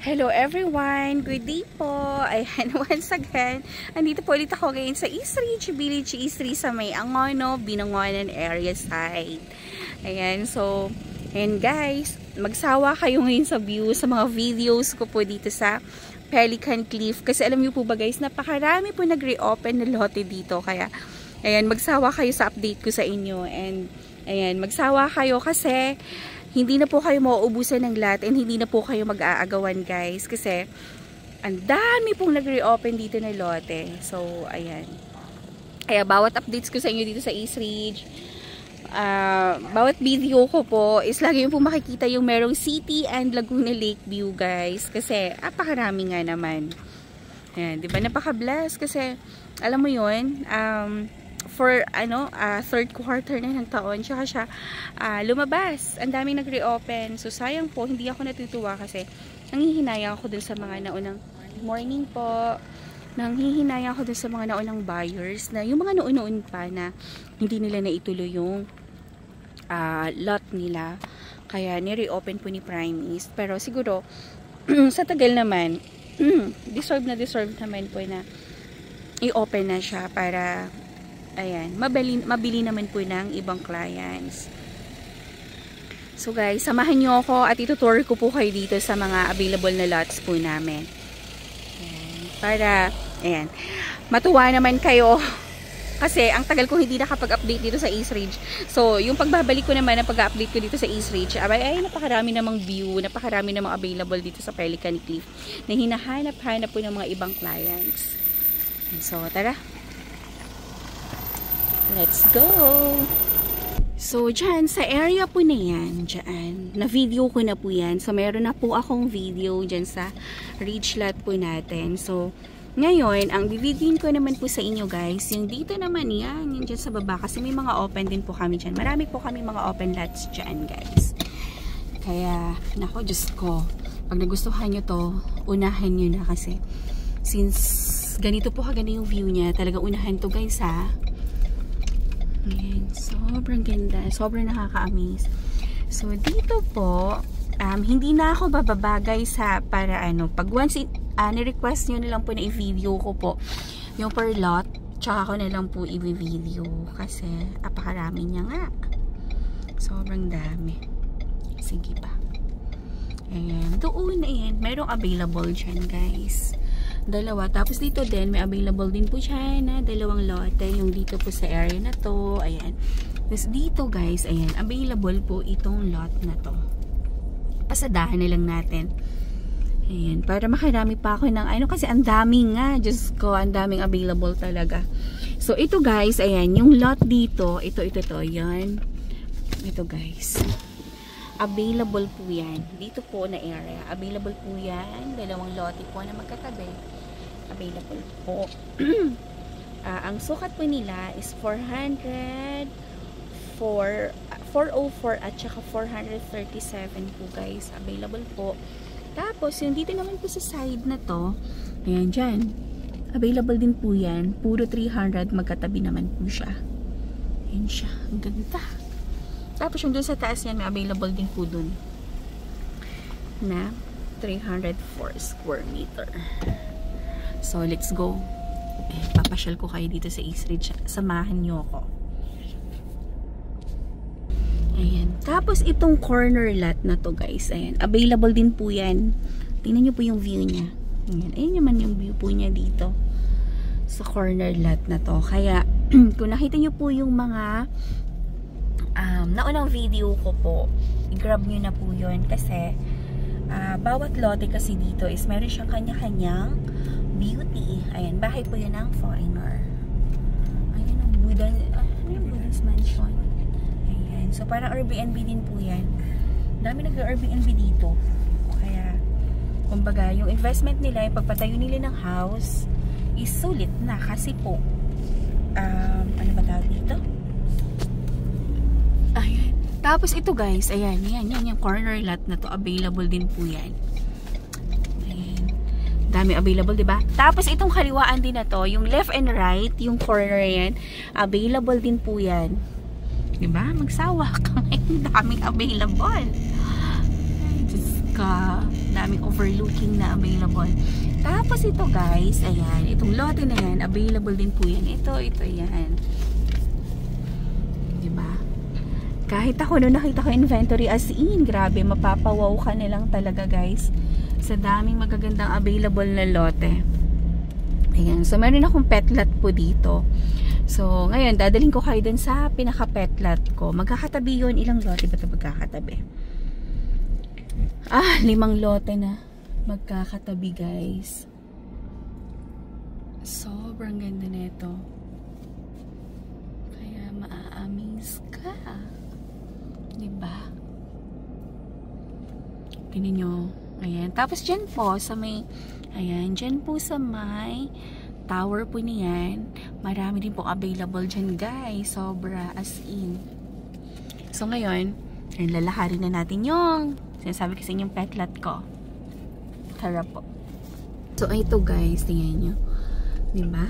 Hello everyone! Good day po! Ayan, once again, andito po ulit ako ngayon sa East Ridge Village, East Ridge sa may Angono, Binangonan area side. Ayan, so, ayan guys, magsawa kayo ngayon sa view, sa mga videos ko po dito sa Pelican Cliff. Kasi alam niyo po ba guys, napakarami po nag-reopen na lote dito. Kaya, ayan, magsawa kayo sa update ko sa inyo. And, ayan, magsawa kayo kasi hindi na po kayo mauubusan ng lahat and hindi na po kayo mag-aagawan guys kasi ang dami pong nag-reopen dito na lote. So, ayan. Kaya bawat updates ko sa inyo dito sa East Ridge, bawat video ko po is lagi yung po makikita yung merong City and Laguna Lake view guys kasi napakarami nga naman. Ayan, diba? Napaka-bless kasi alam mo yun, for third quarter na ng taon tsaka siya lumabas. Ang daming nag-reopen. So sayang po, hindi ako natutuwa kasi nanghihinayang ako dun sa mga naunang morning po. Nanghihinayang ako dun sa mga naunang buyers na yung mga noon pa na hindi nila naituloy yung lot nila. Kaya ni-reopen po ni Prime East. Pero siguro sa tagal naman deserve naman po na i-open na siya para ayan, mabili naman po ng ibang clients. So guys, samahan nyo ako at itutour ko po kayo dito sa mga available na lots po namin. Ayan, para, ayan, matuwa naman kayo. Kasi ang tagal ko hindi nakapag-update dito sa East Ridge. So, yung pagbabalik ko naman ang pag-update ko dito sa East Ridge, ay napakarami namang view, napakarami namang available dito sa Pelican Cliff na hinahanap-hanap po ng mga ibang clients. So, tara. Let's go! So, dyan, sa area po na yan, dyan, na-video ko na po yan. So, meron na po akong video dyan sa Ridge lot po natin. So, ngayon, ang bivideoin ko naman po sa inyo guys, yung dito naman yan, yung dyan sa baba, kasi may mga open din po kami dyan. Marami po kami mga open lots dyan guys. Kaya, nako, Diyos ko, pag nagustuhan nyo to, unahan nyo na kasi. Since, ganito po kaganda yung view niya, talaga unahan to guys ha. Ayan, sobrang ganda, sobrang nakaka-amaze. So, dito po, hindi na ako bababa guys ha, para pag once ni-request nyo na lang po na i-video ko po yung per lot, tsaka ko na lang po i-video kasi apakarami niya nga. Sobrang dami. Sige pa. Ayan, doon na yan, merong available dyan guys. Dalawa. Tapos dito din, may available din po siya na dalawang lote. Yung dito po sa area na to. Ayan. Tapos dito guys, ayan. Available po itong lot na to. Pasadahan na lang natin. Ayan. Para makarami pa ako ng kasi ang daming nga. Diyos ko, ang daming available talaga. So ito guys, ayan. Yung lot dito, ito to. Yan. Ito guys. Available po yan. Dito po na area. Available po yan. Dalawang lote po na magkatabi. Available po. Ang sukat po nila is 404 at saka 437 po guys. Available po. Tapos, yung dito naman po sa side na to, ayan dyan. Available din po yan. Puro 300. Magkatabi naman po siya. Ayan siya. Ang ganda. Tapos yung dun sa taas yan, may available din po dun na 304 square meter. So, let's go. Papasyal ko kayo dito sa East Ridge. Samahan nyo ako. Ayan. Tapos itong corner lot na to guys. Ayan. Available din po yan. Tingnan nyo po yung view niya. Ayan. Ayan naman yung view po niya dito. Sa corner lot na to. Kaya, kung nakita nyo po yung mga naunang video ko po, i-grab nyo na po yun kasi bawat lote kasi dito is meron siyang kanya-kanyang beauty. Ayan, bahay po yun ng foreigner. Ayan ang Buddha, yung Buddha's mansion. Ayan, so parang Airbnb din po yan. Dami nag-Airbnb dito. Kaya, kumbaga, yung investment nila, yung pagpatayo nila ng house is sulit na kasi po ano ba tawag dito? Ayan. Tapos ito guys, ayan, yan yung corner lot na to, available din po yan. Ayan. Dami available, diba? Tapos itong kaliwaan din na to, yung left and right, yung corner yan, available din po yan. Diba? Magsawa ka. Daming available. Ay, Diyos ka. daming overlooking na available. Tapos ito guys, ayan, itong lote na yan, available din po yan. Ito, yan. Diba? Kahit ako nung nakita ko inventory as in, grabe, mapapawaw ka na lang talaga guys sa daming magagandang available na lote. Ayan, so meron akong pet lot po dito. So ngayon, dadalhin ko kayo dun sa pinaka pet lot ko. Magkakatabi yun, ilang lote ba ito magkakatabi? 5 lote na magkakatabi guys. Sobrang ganda nito. Kaya maa-amaze ka. Diba? Tingnan nyo. Ayan. Tapos dyan po sa may, ayan, dyan po sa may tower po niyan. Marami din po available dyan guys. Sobra as in. So ngayon, ayan, lalakarin na natin yung sinasabi kasi yung pet lot ko. Tara po. So ito guys, tingnan nyo. Diba?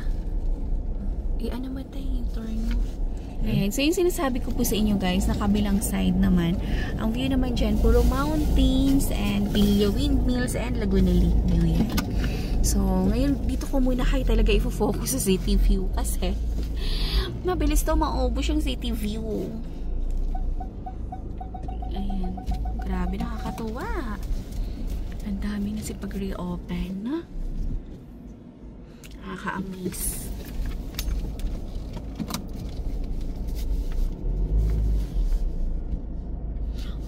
Ano ba tayo yung tour nyo? Ayan. So yung sinasabi ko po sa inyo guys, na kabilang side naman, ang view naman dyan, puro mountains and Pilio Windmills and Laguna Lake view yan. So ngayon, dito ko muna kayo talaga i-focus sa city view kasi mabilis to maubos yung city view. Ayan. Grabe, nakakatuwa. Ang dami na si pag-reopen, na? Nakaka-amaze.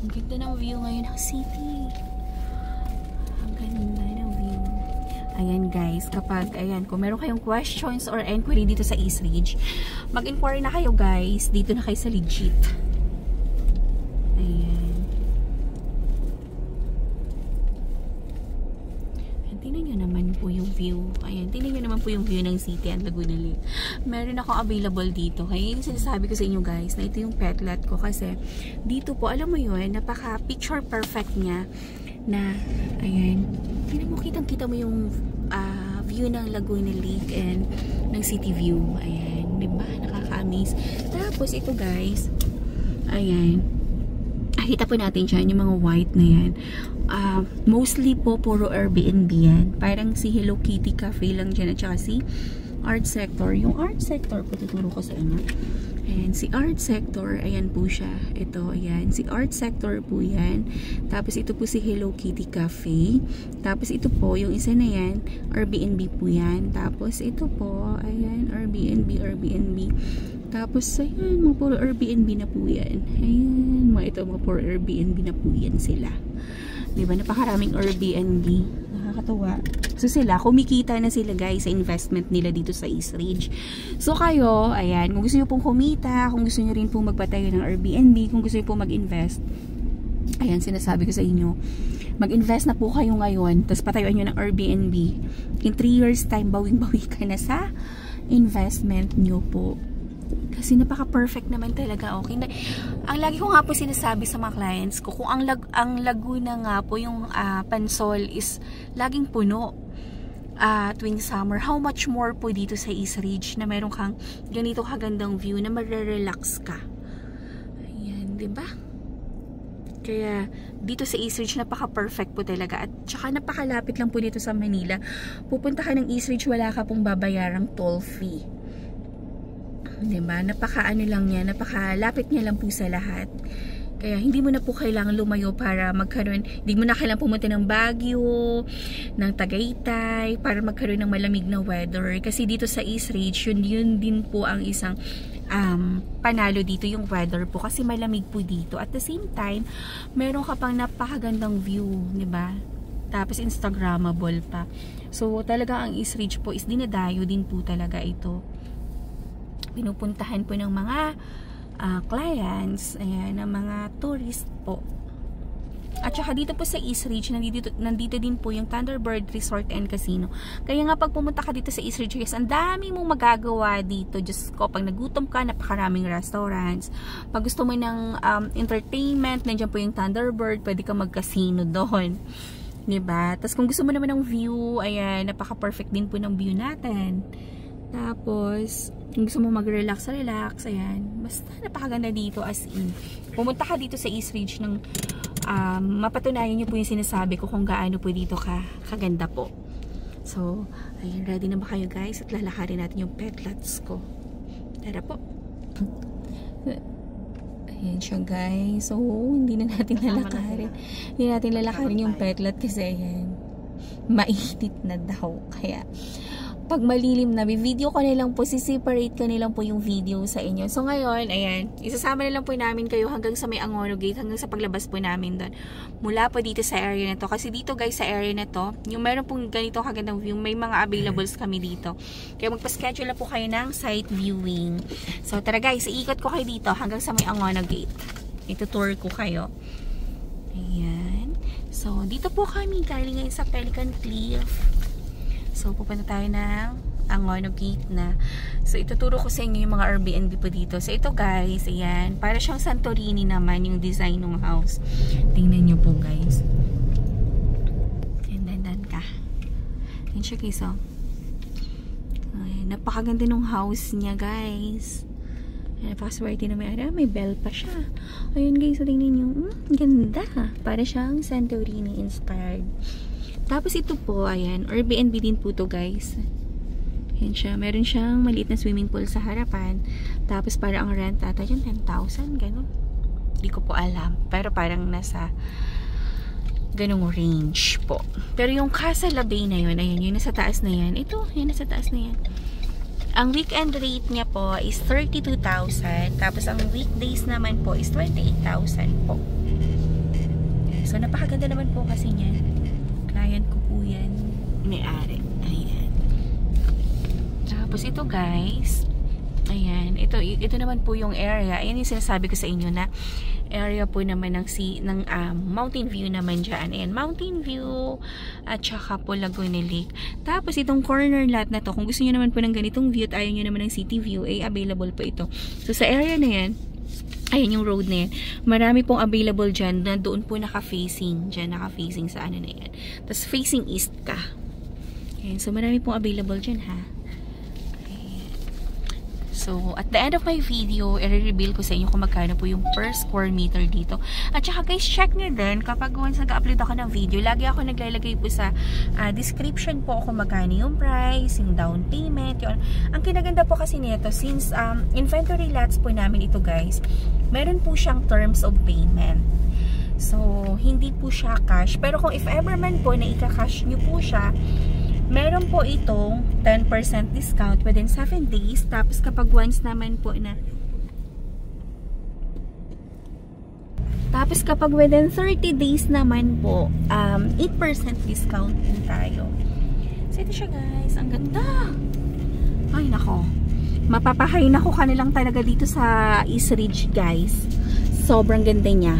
Ang ganda ng view ngayon ng city. Ang ganda ng view. Ayan guys, kapag, ayan, kung meron kayong questions or inquiry dito sa East Ridge, mag-inquire na kayo guys, dito na kayo sa Legit. Ayan. Ayan, tingnan nyo naman po yung view. Ayan, tingnan nyo naman po yung view ng city at Laguna Lake. Meron ako available dito. Kaya yung sinasabi ko sa inyo guys, na ito yung pet lot ko kasi dito po, alam mo yun, napaka picture perfect niya na, ayan, tingnan mo, kitang-kita mo yung view ng Laguna Lake and ng city view. Ayan, diba? Nakaka-amaze. Tapos ito guys, ayan, nakita po natin dyan yung mga white na yan. Mostly po puro Airbnb yan. Parang si Hello Kitty Cafe lang dyan at saka si Art Sector. Yung Art Sector po tuturo ko sa inyo. Ayan, si Art Sector, ayan po siya. Ito, ayan. Si Art Sector po yan. Tapos ito po si Hello Kitty Cafe. Tapos ito po, yung isa na yan, Airbnb po yan. Tapos ito po, ayan, Airbnb. Tapos, ayan, mga puro Airbnb na po yan. Ayan, mga ito, mga puro Airbnb na po yan sila. Diba? Napakaraming Airbnb. Nakakatawa. So sila, kumikita na sila guys sa investment nila dito sa East Ridge. So kayo, ayan, kung gusto nyo pong kumita, kung gusto nyo rin pong magpatayo ng Airbnb, kung gusto nyo pong mag-invest, ayan, sinasabi ko sa inyo, mag-invest na po kayo ngayon, tapos patayuan nyo ng Airbnb. In 3 years time, bawing-bawi ka na sa investment nyo po. Kasi napaka-perfect naman talaga. Okay na. Ang lagi ko nga po sinasabi sa mga clients ko, kung ang Laguna nga po, yung Pansol is laging puno tuwing summer, how much more po dito sa East Ridge na meron kang ganito kagandang view na magre-relax ka. Ayan, diba? Kaya dito sa East Ridge napaka-perfect po talaga at saka napakalapit lang po dito sa Manila. Pupunta ka ng East Ridge, wala ka pong babayarang toll fee. Diba? Napaka-ano lang niya, napakalapit niya lang po sa lahat. Kaya hindi mo na po kailangan lumayo para magkaroon, hindi mo na kailangan pumunta ng Baguio, ng Tagaytay, para magkaroon ng malamig na weather. Kasi dito sa East Ridge, yun din po ang isang panalo dito, yung weather po. Kasi malamig po dito. At the same time, meron ka pang napakagandang view, diba? Tapos Instagrammable pa. So talaga ang East Ridge po is dinadayo din po talaga ito. Pinupuntahan po ng mga clients, ayan, ng mga tourist po. At saka dito po sa East Ridge, nandito din po yung Thunderbird Resort and Casino. Kaya nga pag pumunta ka dito sa East Ridge, guys, ang dami mong magagawa dito. Diyos ko, pag nagutom ka, napakaraming restaurants. Pag gusto mo ng entertainment, nandiyan po yung Thunderbird, pwede ka mag-casino doon. Diba? Tapos kung gusto mo naman ng view, ayan, napaka-perfect din po ng view natin. Tapos, kung gusto mo mag-relax, ayan. Basta napakaganda dito as in. Pumunta ka dito sa East Ridge ng mapatunayan nyo po yung sinasabi ko kung gaano po dito kaganda po. So, ayun, ready na ba kayo guys? At lalakarin natin yung petlots ko. Tara po. Ayan siya guys. So, hindi na natin lalakarin. Hindi natin lalakarin yung petlot kasi ayan, mainit na daw. Kaya, pag malilim na, video ko nilang po, separate ko nilang po yung video sa inyo. So ngayon, ayan, isasama nilang po namin kayo hanggang sa may Angono Gate, hanggang sa paglabas po namin doon. Mula po dito sa area na to. Kasi dito guys, sa area na to, yung meron pong ganito kagandang view, may mga availables kami dito. Kaya magpa-schedule na po kayo ng site viewing. So tara guys, iikot ko kayo dito hanggang sa may Angono Gate. Ito-tour ko kayo. Ayan. So, dito po kami galing ngayon sa Pelican Cliff. So, pupunta tayo ng Angono Gate na. So, ituturo ko sa inyo yung mga Airbnb po dito. So, ito guys, ayan. Para siyang Santorini naman yung design ng house. Tingnan nyo po guys. Dandan ka. Ayan siya guys, oh. Ayan, napakaganda ng house niya guys. Napakaswerte na may bell pa siya. Ayan guys, so tingnan nyo. Ganda. Para siyang Santorini inspired. Tapos ito po, ayan, Airbnb din po to guys. Ayan siya, meron siyang maliit na swimming pool sa harapan. Tapos parang ang rent ata dyan, 10,000, gano'n. Hindi ko po alam. Pero parang nasa ganung range po. Pero yung Casa La Bay na yun, ayan, yung nasa taas na yan. Ito, yung nasa taas na yan. Ang weekend rate niya po is 32,000. Tapos ang weekdays naman po is 28,000 po. So, napakaganda naman po kasi niyan. Client ko po yan. May-ari. Ayan. Tapos ito guys. Ayan. Ito naman po yung area. Ayan yung sinasabi ko sa inyo na area po naman ng Mountain View naman dyan. Ayan. Mountain View at saka po Laguna Lake. Tapos itong corner lot na to, kung gusto nyo naman po ng ganitong view at ayaw nyo naman ng city view, ay available po ito. So sa area na yan, ayan yung road na yan. Marami pong available dyan na doon po naka-facing. Dyan naka-facing sa ano na yan. Tapos facing east ka. Ayan. So marami pong available dyan ha. Ayan. So at the end of my video, i-reveal ko sa inyo kung magkano po yung per square meter dito. At saka guys, check nyo din kapag once nag-upload ako ng video, lagi ako naglalagay po sa description po kung magkano yung price, yung down payment, yun. Ang kinaganda po kasi nito, since inventory lots po namin ito guys, meron po siyang terms of payment. So, hindi po siya cash. Pero kung if ever man po na ika-cash nyo po siya, meron po itong 10% discount within 7 days. Tapos kapag once naman po na tapos kapag within 30 days naman po, 8% discount po tayo. So, ito siya guys. Ang ganda. Ay, nako. Mapapahay na ko kanilang talaga dito sa East Ridge guys. Sobrang ganda niya.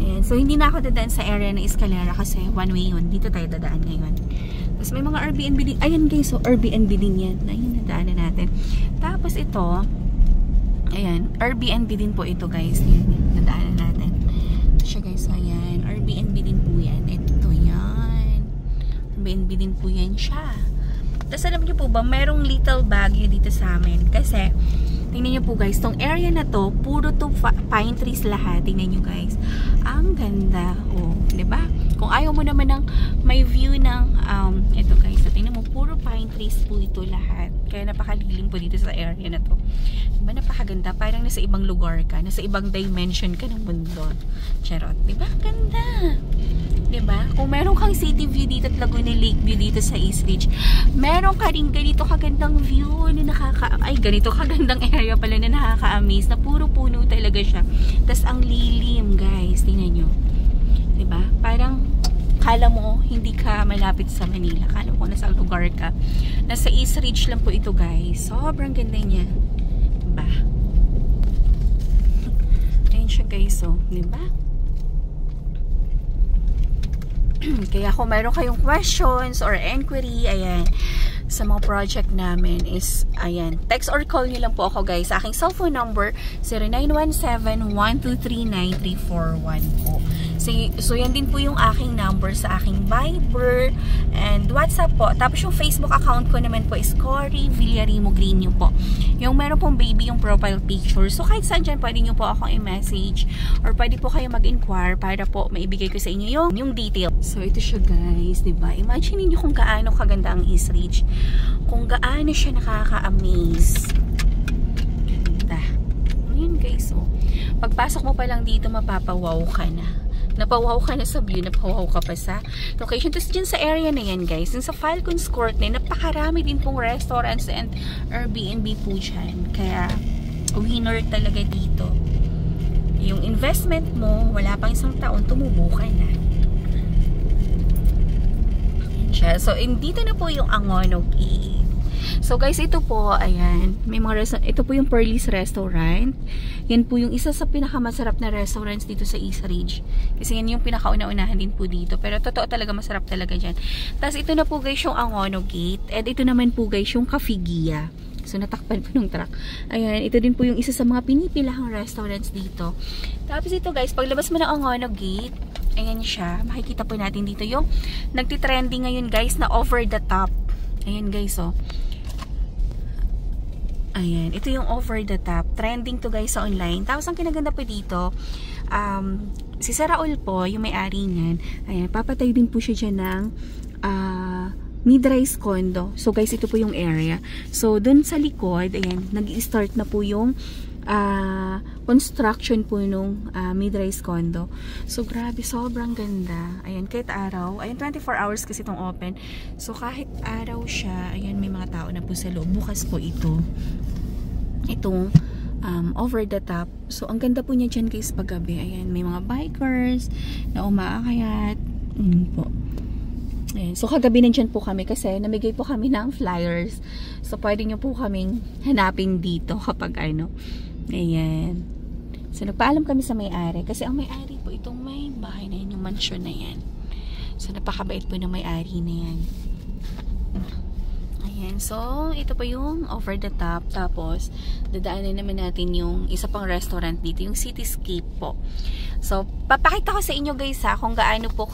Ayan. So hindi na ako dadaan sa area ng Escalera kasi one way yun. Dito tayo dadaan ngayon. Tapos may mga Airbnb din. Ayan guys, so Airbnb din yan. Ayun, nadaanan natin. Tapos ito, ayan, Airbnb din po ito guys. Ayan, nadaanan natin. Ito siya guys, ayan. Airbnb din po yan. Ito yan. Airbnb din po yan siya. Tapos alam niyo po ba, merong little Baguio dito sa amin. Kasi, tingnan niyo po guys, tong area na to, puro to pine trees lahat. Tingnan niyo guys. Ang ganda. Oh, 'di ba? Kung ayaw mo naman ng may view ng, ito guys, so tingnan mo, puro pine trees po ito lahat. Kaya napakalilim po dito sa area na to. Diba napakaganda? Parang nasa ibang lugar ka. Nasa ibang dimension ka ng mundo. Charot. Diba? Ganda. Diba? Kung meron kang city view dito at Laguna Lake view dito sa East Ridge, meron ka rin ganito kagandang view na ganito kagandang area pala na nakaka-amaze na puro puno talaga siya. Tapos ang lilim guys. Tingnan nyo. Diba? Parang kala mo hindi ka malapit sa Manila. Kala mo nasa lugar ka. Nasa East Ridge lang po ito guys. Sobrang ganda niya. Diba? Ayan siya guys. So, diba? Kaya kung meron kayong questions or inquiry, ayan, sa mga project namin is, ayan, text or call nyo lang po ako guys. Sa aking cellphone number, 0917-123-9341 po. So yan din po yung aking number sa aking Viber and WhatsApp po. Tapos yung Facebook account ko naman po is Cory Villarimo Green po. Yung meron pong baby yung profile picture. So kahit saan dyan, pwede nyo po akong i-message or pwede po kayo mag-inquire para po maibigay ko sa inyo yung detail. So ito siya guys, diba? Imagine niyo kung gaano kaganda ang East Ridge. Kung gaano siya nakaka-amaze. Ganda. Ayan guys, oh. Pagpasok mo pa lang dito, mapapawaw ka na. Napawaw ka na sa view, napawaw ka pa sa location. Tapos dyan sa area na yan guys, dyan sa Falcons Court na napakarami din pong restaurants and Airbnb po dyan. Kaya winner talaga dito. Yung investment mo, wala pang isang taon, tumubo ka na. Ayan. So dito na po yung Angono Gate. So guys, ito po, ayan, may mga ito po yung Pearly's Restaurant. Yan po yung isa sa pinakamasarap na restaurants dito sa East Ridge. Kasi yan yung pinakauna-unahan din po dito. Pero totoo talaga, masarap talaga dyan. Tapos ito na po guys yung Angono Gate. And ito naman po guys yung Cafe Gia. So natakpan po ng truck. Ayan, ito din po yung isa sa mga pinipilahang restaurants dito. Tapos ito guys, paglabas mo ng Angono Gate, ayan siya. Makikita po natin dito yung nagtitrending ngayon guys na over the top. Ayan guys, oh. Ayan, ito yung over the top. Trending to guys sa online. Tapos ang kinaganda po dito, si Sir Raul po, yung may-ari niyan, ayan, papatay din po siya dyan ng mid-rise condo. So guys, ito po yung area. So dun sa likod, ayan, nag-start na po yung construction po nung mid-rise condo. So grabe, sobrang ganda. Ayan, kahit araw, ayan, 24 hours kasi itong open. So kahit araw siya, ayan, may mga tao na po sa loob. Bukas po itong over the top. So ang ganda po niya dyan guys paggabi. Ayan, may mga bikers na umaakayat. Po. Ayan. So kagabi nandyan po kami kasi namigay po kami ng flyers. So pwede nyo po kaming hanapin dito kapag ano. Ayan. So nagpaalam kami sa may-ari kasi ang may-ari po itong may bahay na yan, yung mansion na yan. So napakabait po ng may-ari na yan. Ayan. So ito po yung over the top. Tapos dadaanan naman natin yung isa pang restaurant dito, yung Cityscape po. So papakita ko sa inyo guys kung gaano po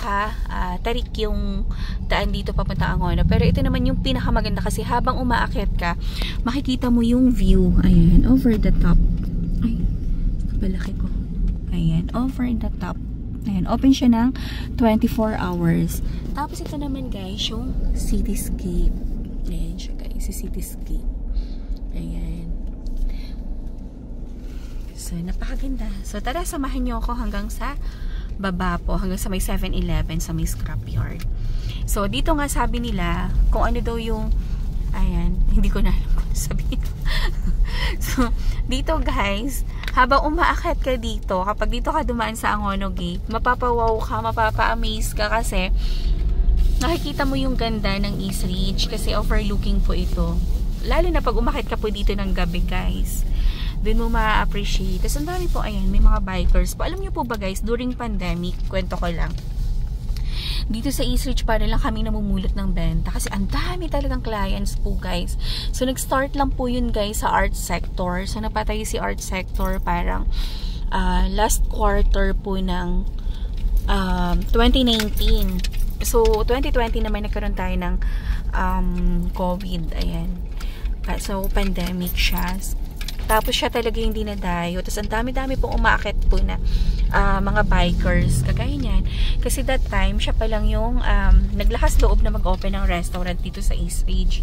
tarik yung daan dito papunta Angono. Pero ito naman yung pinakamaganda kasi habang umaakyat ka, makikita mo yung view. Ayan, over the top. Ay, kabalaki ko. Ayan, over the top. Ayan, open siya ng 24 hours. Tapos ito naman guys, yung Cityscape. Ayan siya guys, si Cityscape. Ayan. So, napakaganda. So, tara, samahan nyo ako hanggang sa baba po, hanggang sa may 7-Eleven, sa may scrapyard. So, dito nga sabi nila, kung ano daw yung, ayan, hindi ko na alam kung sabihin. So, dito guys, habang umaakyat ka dito, kapag dito ka dumaan sa Angono Gate, mapapawaw ka, mapapa-amaze ka kasi nakikita mo yung ganda ng East Ridge kasi overlooking po ito. Lalo na pag umakyat ka po dito ng gabi guys. Doon mo ma-appreciate. Tapos ang dami po, ayan, may mga bikers po. Alam niyo po ba guys, during pandemic, kwento ko lang, dito sa East Ridge para lang kami namumulot ng benta kasi ang dami talagang clients po guys. So nag-start lang po yun guys sa art sector. So napatay si art sector parang last quarter po ng 2019. So 2020 naman nagkaroon tayo ng COVID. Ayan. So pandemic siya. Tapos siya talaga yung dinadayo. Tapos ang dami-dami pong umaakit po na mga bikers. Kagaya niyan. Kasi that time, siya pa lang yung naglakas loob na mag-open ng restaurant dito sa East Ridge.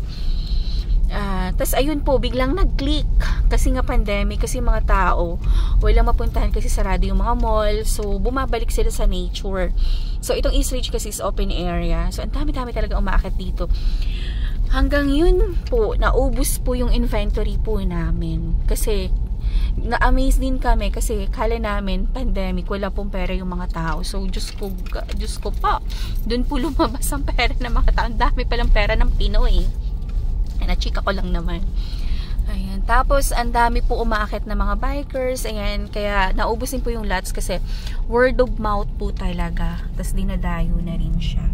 Tapos ayun po, biglang nag-click. Kasi nga pandemic, kasi mga tao, walang mapuntahan kasi sarado yung mga mall. So, bumabalik sila sa nature. So, itong East Ridge kasi is open area. So, ang dami-dami talaga umaakit dito. Hanggang yun po, naubos po yung inventory po namin. Kasi, na-amaze din kami kasi kala namin, pandemic, wala pong pera yung mga tao. So, Diyos ko pa, dun po lumabas ang pera ng mga tao. Ang dami palang pera ng Pinoy. Na-chika ko lang naman. Ayan. Tapos, ang dami po umaakit na mga bikers. Ayan. Kaya, naubos din po yung lots kasi word of mouth po talaga. Tapos, dinadayo na rin siya.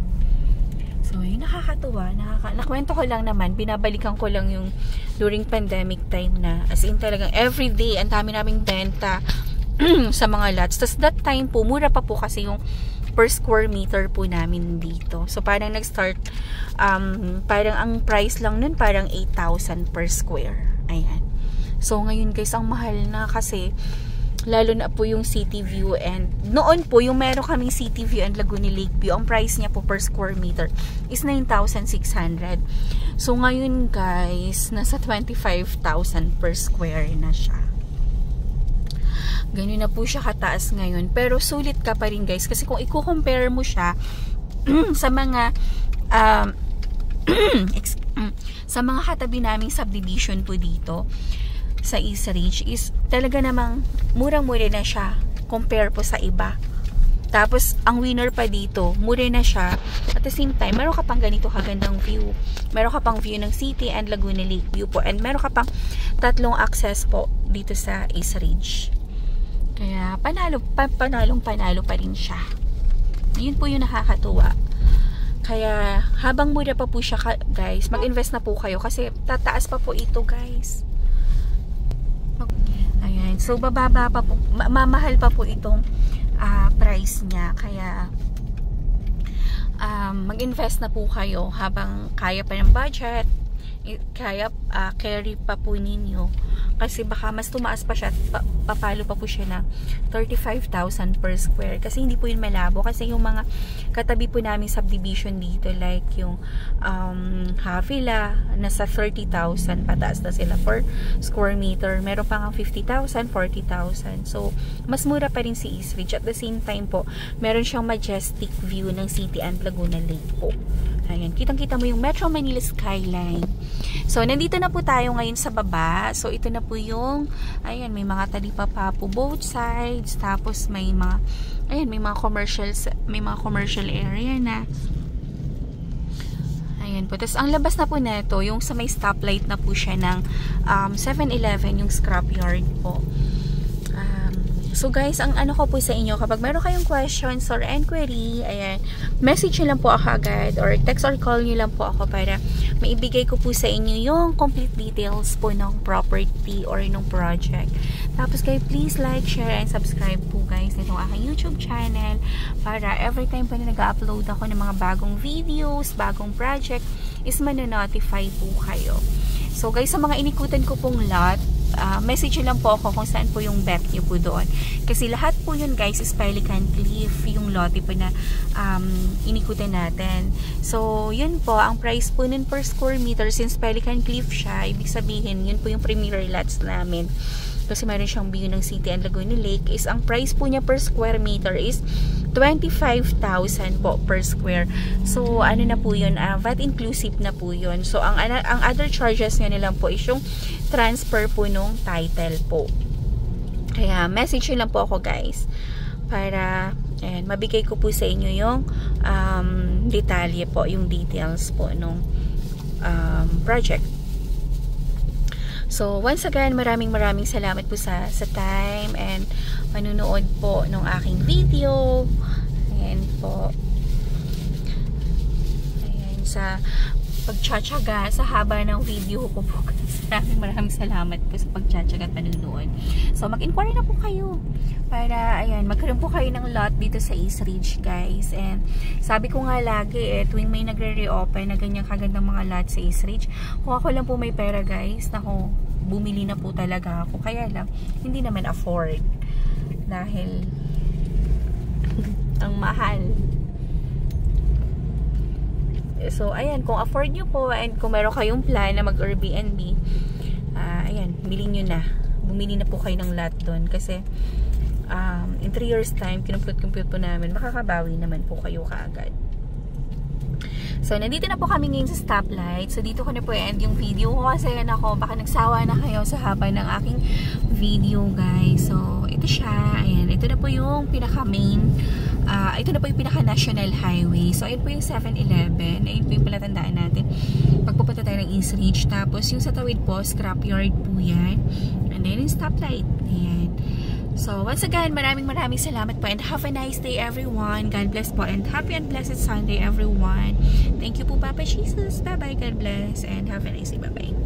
So, yun, nakakatuwa. Nakwento ko lang naman, binabalikan ko lang yung during pandemic time na, as in talagang everyday, ang dami naming benta sa mga lots. Tapos that time po, mura pa po kasi yung per square meter po namin dito. So, parang nag-start, parang ang price lang nun, parang 8,000 per square. Ayan. So, ngayon guys, ang mahal na kasi, lalo na po yung City View and, noon po, yung meron kaming City View and Laguna Lakeview, ang price niya po per square meter is 9,600. So, ngayon guys, nasa 25,000 per square na siya. Ganun na po siya kataas ngayon. Pero sulit ka pa rin guys. Kasi kung i-compare mo siya sa mga sa mga katabi naming subdivision po dito sa East Ridge is talaga namang murang-mura na siya compare po sa iba. Tapos, ang winner pa dito, mura na siya. At the same time, meron ka pang ganito kagandang view. Meron ka pang view ng City and Laguna Lakeview po. And meron ka pang 3 access po dito sa East Ridge. Kaya, panalong panalo pa rin siya. Yun po yung nakakatuwa. Kaya, habang mura pa po siya, guys, mag-invest na po kayo. Kasi, tataas pa po ito, guys. Ayan. So, bababa pa po. Mamahal pa po itong price niya. Kaya, mag-invest na po kayo habang kaya pa ng budget. Kaya, carry pa po ninyo. Kasi baka mas tumaas pa siya at papalo pa po siya ng 35,000 per square. Kasi hindi po yun malabo. Kasi yung mga katabi po namin subdivision dito, like yung Havila, nasa 30,000 pataas na sila per square meter. Meron pa nga 50,000, 40,000. So, mas mura pa rin si East Ridge. At the same time po, meron siyang majestic view ng City and Laguna Lake po. Ayan, kitang-kita mo yung Metro Manila skyline. So, nandito na po tayo ngayon sa baba. So, ito na po yung, ayan, may mga talipa pa po both sides. Tapos, may mga, ayan, may mga commercial area na. Ayan po. Tapos, ang labas na po neto, yung sa may stoplight na po siya ng 7-Eleven, yung scrapyard po. So guys, ang ano ko po sa inyo, kapag meron kayong questions or inquiry, ayan, message nyo lang po ako agad or text or call nyo lang po ako para maibigay ko po sa inyo yung complete details po ng property or ng project. Tapos kayo, please like, share, and subscribe po guys nitong aking YouTube channel para every time po na nag-upload ako ng mga bagong videos, bagong project, is manonotify po kayo. So guys, sa mga inikutan ko pong lot, message lang po ako kung saan po yung bet nyo po doon. Kasi lahat po yun guys is Pelican Cliff, yung lote po na inikutan natin. So, yun po, ang price po nun per square meter, since Pelican Cliff siya, ibig sabihin, yun po yung premier lots namin. Kasi meron siyang view ng City and Laguna Lake, is ang price po niya per square meter is 25,000 po per square. So, ano na po yun, VAT inclusive na po yun. So, ang other charges nga nilang po is yung transfer po nung title po. Kaya, message nyo lang po ako guys. Para, ayan, mabigay ko po sa inyo yung detalye po, yung details po nung project. So, once again, maraming salamat po sa time and manunood po ng aking video. Ayan po. Ayan, sa pagtsatsaga, sa haba ng video ko po. Maraming salamat po sa pagtsatsaga at panunood. So, mag-inquire na po kayo. Para, ayan, magkaroon po kayo ng lot dito sa East Ridge, guys. And, sabi ko nga lagi, tuwing may nagre-reopen na ganyang kagandang mga lot sa East Ridge, kung ako lang po may pera, guys, naku, bumili na po talaga ako. Kaya lang, hindi naman afford. Dahil, ang mahal. So, ayan, kung afford nyo po, and kung meron kayong plan na mag-Airbnb, ayan, bilhin nyo na. Bumili na po kayo ng lot doon. Kasi, in 3 years time, kinumpute-compute po namin, makakabawi naman po kayo kaagad. So, nandito na po kami ngayon sa stoplight. So, dito ko na po end yung video ko kasi ako, baka nagsawa na kayo sa haba ng aking video, guys. So, ito siya. Ayan, ito na po yung pinaka-main, ito na po yung pinaka-national highway. So, ayun po yung 7-Eleven. Ayun po yung palatandaan natin. Pagpupunta tayo ng East Ridge. Tapos, yung sa tawid po, scrapyard po yan. And then, yung stoplight. Ayan. So, once again, maraming salamat po and have a nice day everyone. God bless po and happy and blessed Sunday everyone. Thank you po, Papa Jesus. Bye-bye. God bless and have a nice day. Bye-bye.